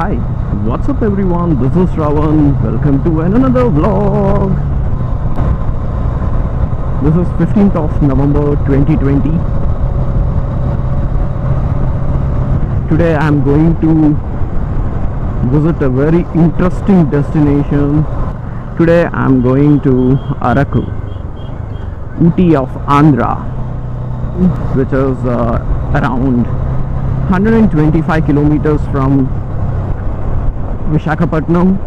Hi, what's up everyone? This is Shravan. Welcome to another vlog. This is 15th of November 2020. Today I am going to visit a very interesting destination. Today I am going to Araku, Ooty of Andhra, which is around 125 kilometers from Visakhapatnam.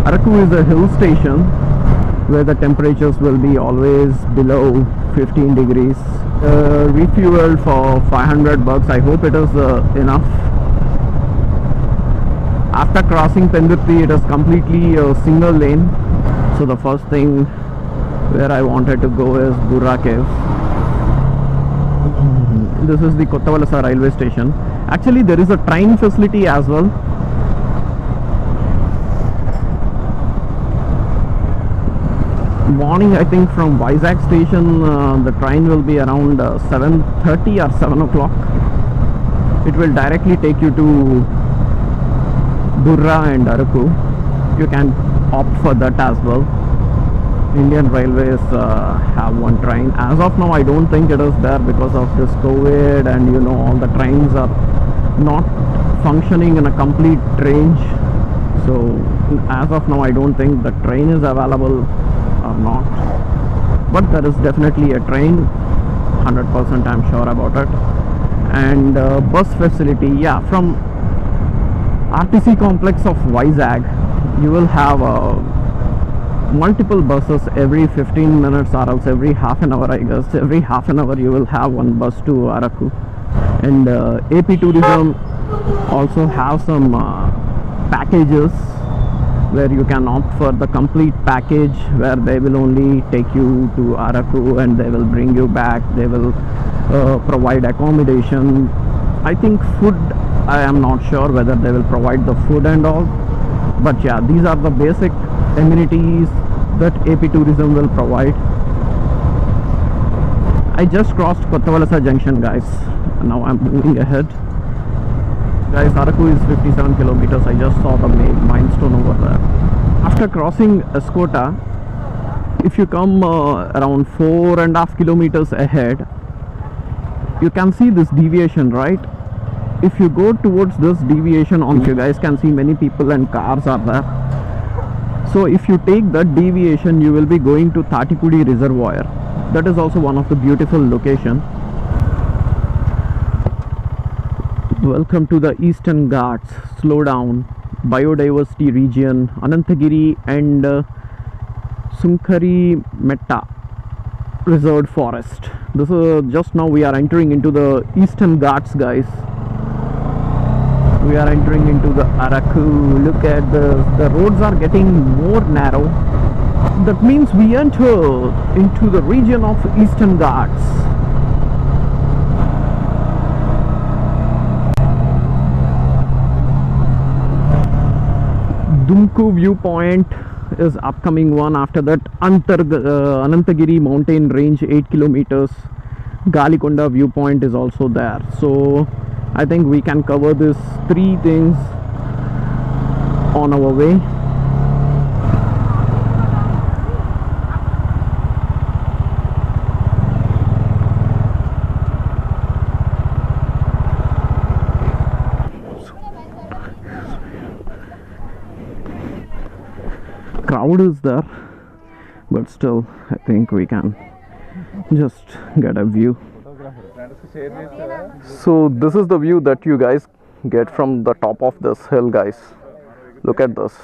Araku is a hill station where the temperatures will be always below 15 degrees. Refueled for 500 bucks. I hope it is enough. After crossing Penduthi, it is completely a single lane. So the first thing where I wanted to go is Burra Caves. This is the Kottavalasa railway station. Actually, there is a train facility as well. Morning, I think from Vizag station the train will be around 7:30 or 7 o'clock. It will directly take you to Burra and Araku. You can opt for that as well. Indian Railways have one train. As of now, I don't think it is there because of this COVID, and you know, all the trains are not functioning in a complete range. So as of now, I don't think the train is available or not, but there is definitely a train, 100% I'm sure about it. And bus facility, yeah, from RTC complex of Vizag you will have multiple buses every 15 minutes or else every half an hour. I guess every half an hour you will have one bus to Araku. And AP Tourism also have some packages where you can opt for the complete package, where they will only take you to Araku and they will bring you back. They will provide accommodation. I think food, I am not sure whether they will provide the food and all, but yeah, these are the basic amenities that AP Tourism will provide. I just crossed Kottavalasa junction, guys. Now I'm moving ahead. Guys, Araku is 57 kilometers. I just saw the main milestone over there. After crossing Escota, if you come around 4.5 kilometers ahead, you can see this deviation, right? If you go towards this deviation, you guys can see many people and cars are there. So if you take that deviation, you will be going to Thatikkudi Reservoir. That is also one of the beautiful locations. Welcome to the Eastern Ghats, slow down, biodiversity region, Anantagiri and Sunkari Metta reserved forest. This is just now we are entering into the Eastern Ghats, guys. We are entering into the Araku. Look at this. The roads are getting more narrow. That means we enter into the region of Eastern Ghats. Dumku viewpoint is upcoming one. After that, Anantagiri mountain range, 8 kilometers. Galikonda viewpoint is also there. So I think we can cover these three things on our way. Crowd is there, but still I think we can just get a view. So this is the view that you guys get from the top of this hill, guys. Look at this.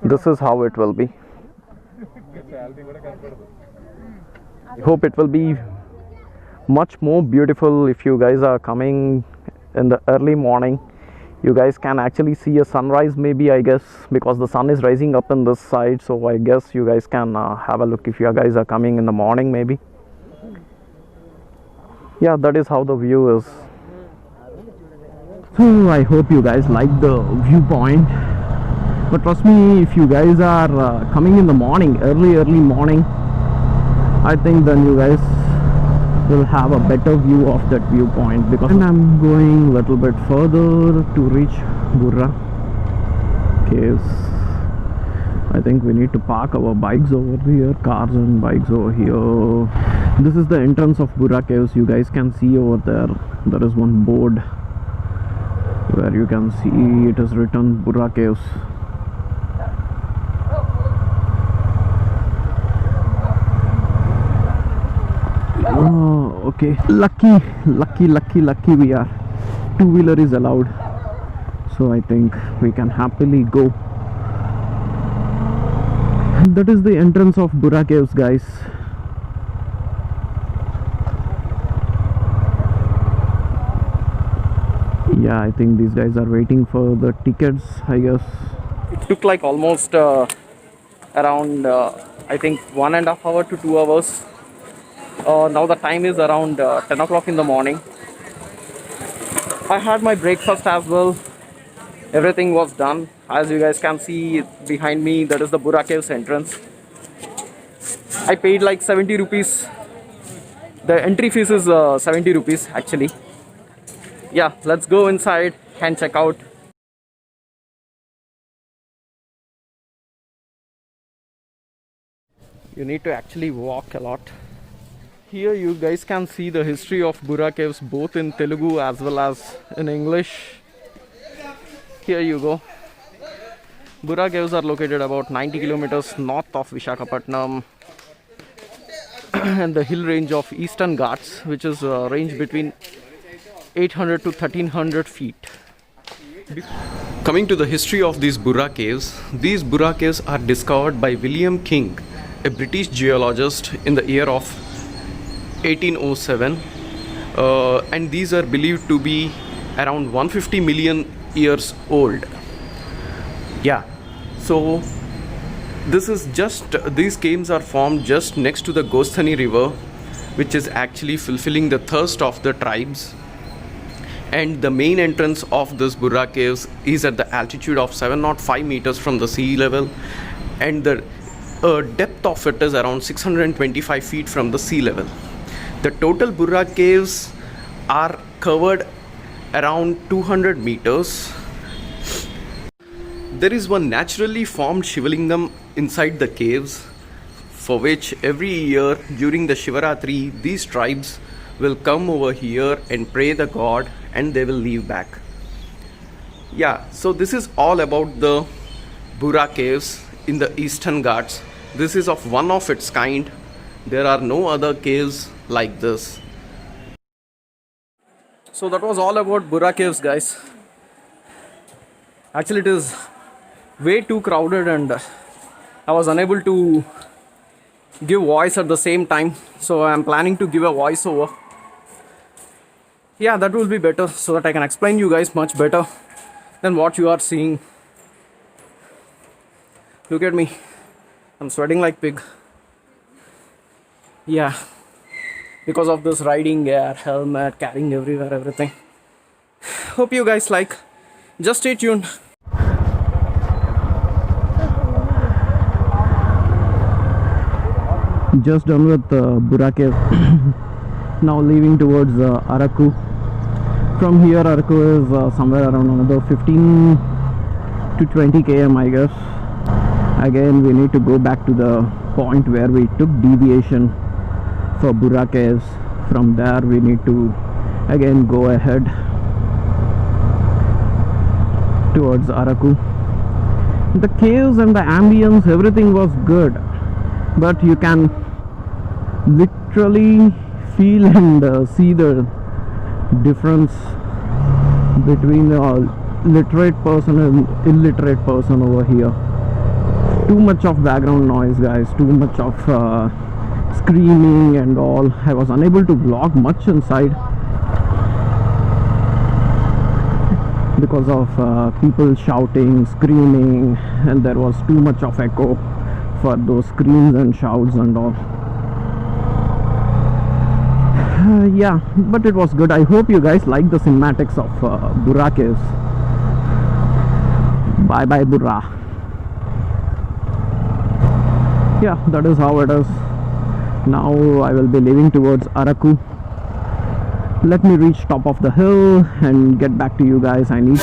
This is how it will be. I hope it will be much more beautiful if you guys are coming in the early morning. You guys can actually see a sunrise, maybe, I guess, because the sun is rising up in this side. So I guess you guys can have a look if you guys are coming in the morning, maybe. Yeah, that is how the view is. So I hope you guys like the viewpoint. But trust me, if you guys are coming in the morning, early morning, I think then you guys will have a better view of that viewpoint, because and I'm going a little bit further to reach Burra Caves. I think we need to park our bikes over here, cars and bikes over here. This is the entrance of Burra Caves. You guys can see over there, there is one board where you can see it is written Burra Caves. Oh, okay. Lucky we are. Two-wheeler is allowed, so I think we can happily go. That is the entrance of Burra Caves, guys. Yeah, I think these guys are waiting for the tickets, I guess. It took like almost around I think 1.5 hours to 2 hours. Now the time is around 10 o'clock in the morning. I had my breakfast as well. Everything was done. As you guys can see behind me, that is the Burra Caves entrance. I paid like 70 rupees. The entry fees is 70 rupees actually. Yeah, let's go inside and check out. You need to actually walk a lot. Here you guys can see the history of Burra Caves both in Telugu as well as in English. Here you go. Burra Caves are located about 90 kilometers north of Visakhapatnam and the hill range of Eastern Ghats, which is a range between 800 to 1300 feet. Coming to the history of these Burra Caves are discovered by William King, a British geologist, in the year of 1807, and these are believed to be around 150 million years old. Yeah, so these caves are formed just next to the Gosthani river, which is actually fulfilling the thirst of the tribes. And the main entrance of this Burra Caves is at the altitude of 705 meters from the sea level, and the depth of it is around 625 feet from the sea level. The total Burra Caves are covered around 200 meters. There is one naturally formed Shivalingam inside the caves, for which every year during the Shivaratri, these tribes will come over here and pray the god, and they will leave back. Yeah, so this is all about the Burra Caves in the Eastern Ghats. This is of one of its kind. There are no other caves like this. So that was all about Burra Caves, guys. Actually, it is way too crowded and I was unable to give voice at the same time, so I am planning to give a voiceover. Yeah, that will be better, so that I can explain you guys much better than what you are seeing. Look at me, I'm sweating like pig. Yeah, because of this riding gear, helmet, carrying everywhere, everything. Hope you guys like. Just stay tuned. Just done with Burra Cave. Now leaving towards Araku. From here, Araku is somewhere around another 15 to 20 km, I guess. Again, we need to go back to the point where we took deviation for Burra Caves. From there, we need to again go ahead towards Araku. The caves and the ambience, everything was good, but you can literally feel and see the difference between a literate person and illiterate person over here. Too much of background noise, guys, too much of screaming and all. I was unable to vlog much inside because of people shouting, screaming, and there was too much of echo for those screams and shouts and all. Yeah, but it was good. I hope you guys like the cinematics of Burra Caves. Bye bye Burra. Yeah, that is how it is. Now I will be leaving towards Araku. let me reach top of the hill and get back to you guys. I need